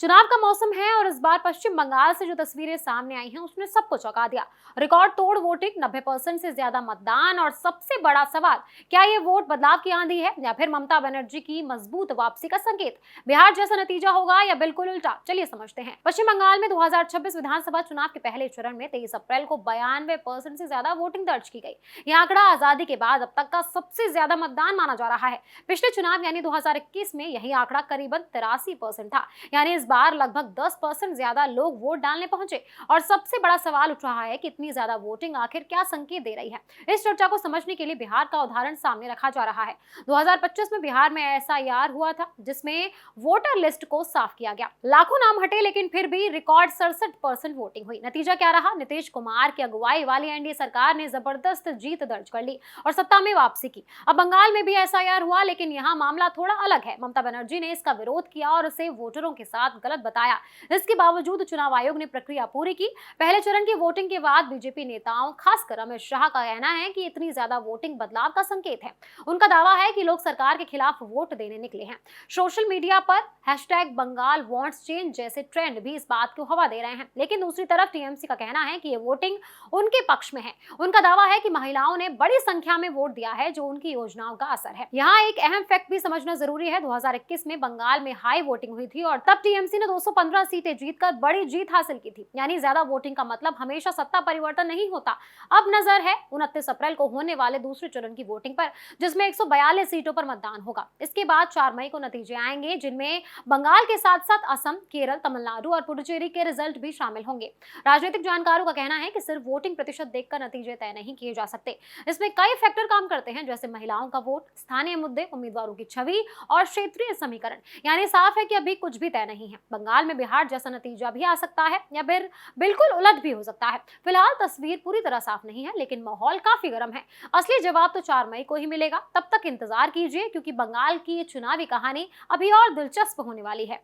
चुनाव का मौसम है और इस बार पश्चिम बंगाल से जो तस्वीरें सामने आई हैं उसने सबको चौंका दिया। रिकॉर्ड तोड़ वोटिंग, 90% से ज्यादा मतदान और सबसे बड़ा सवाल, क्या ये वोट बदलाव की आंधी है या फिर ममता बनर्जी की मजबूत वापसी का संकेत? बिहार जैसा नतीजा होगा या बिल्कुल उल्टा? चलिए समझते हैं। पश्चिम बंगाल में 2026 विधानसभा चुनाव के पहले चरण में 23 अप्रैल को 92% से ज्यादा वोटिंग दर्ज की गई। यह आंकड़ा आजादी के बाद अब तक का सबसे ज्यादा मतदान माना जा रहा है। पिछले चुनाव यानी 2021 में यही आंकड़ा करीबन 83% था। यानी इस बार लगभग 10% ज्यादा लोग वोट डालने पहुंचे। और सबसे बड़ा सवाल उठ रहा है कि इतनी ज्यादा वोटिंग आखिर क्या संकेत दे रही है। इस चर्चा को समझने के लिए बिहार का उदाहरण सामने रखा जा रहा है। 2025 में बिहार में एसआईआर हुआ था जिसमें वोटर लिस्ट को साफ किया गया। लाखों नाम हटे लेकिन फिर भी रिकॉर्ड 67% वोटिंग हुई। नतीजा क्या रहा? नीतीश कुमार की अगुवाई वाली एनडीए सरकार ने जबरदस्त जीत दर्ज कर ली और सत्ता में वापसी की। अब बंगाल में भी एसआईआर हुआ लेकिन यहाँ मामला थोड़ा अलग है। ममता बनर्जी ने इसका विरोध किया और इसे वोटरों के साथ गलत बताया। इसके बावजूद चुनाव आयोग ने प्रक्रिया पूरी की। पहले चरण की वोटिंग के बाद बीजेपी नेताओं, खासकर अमित शाह का कहना है कि इतनी ज्यादा वोटिंग बदलाव का संकेत है। उनका दावा है कि लोग सरकार के खिलाफ वोट देने निकले हैं। सोशल मीडिया पर #बंगाल वांट्स चेंज जैसे ट्रेंड भी इस बात को हवा दे रहे हैं। लेकिन दूसरी तरफ टीएमसी का कहना है कि ये वोटिंग उनके पक्ष में है। उनका दावा है कि महिलाओं ने बड़ी संख्या में वोट दिया है जो उनकी योजनाओं का असर है। यहाँ एक अहम फैक्ट भी समझना जरूरी है। 2021 में बंगाल में हाई वोटिंग हुई थी और तब टीएमसी ने 215 सीटें जीतकर बड़ी जीत हासिल की थी। यानी ज्यादा वोटिंग का मतलब हमेशा सत्ता परिवर्तन नहीं होता। अब नजर है 29 अप्रैल को होने वाले दूसरे चरण की वोटिंग पर, जिसमें 142 सीटों पर मतदान होगा। इसके बाद 4 मई को नतीजे आएंगे जिनमें बंगाल के साथ साथ असम, केरल, तमिलनाडु और पुडुचेरी के रिजल्ट भी शामिल होंगे। राजनीतिक जानकारों का कहना है कि सिर्फ वोटिंग प्रतिशत देखकर नतीजे तय नहीं किए जा सकते। इसमें कई फैक्टर काम करते हैं, जैसे महिलाओं का वोट, स्थानीय मुद्दे, उम्मीदवारों की छवि और क्षेत्रीय समीकरण। यानी साफ है कि अभी कुछ भी तय नहीं है। बंगाल में बिहार जैसा नतीजा भी आ सकता है या फिर बिल्कुल उलट भी हो सकता है। फिलहाल तस्वीर पूरी तरह साफ नहीं है लेकिन माहौल काफी गर्म है। असली जवाब तो 4 मई को ही मिलेगा। तब तक इंतजार कीजिए क्योंकि बंगाल की ये चुनावी कहानी अभी और दिलचस्प होने वाली है।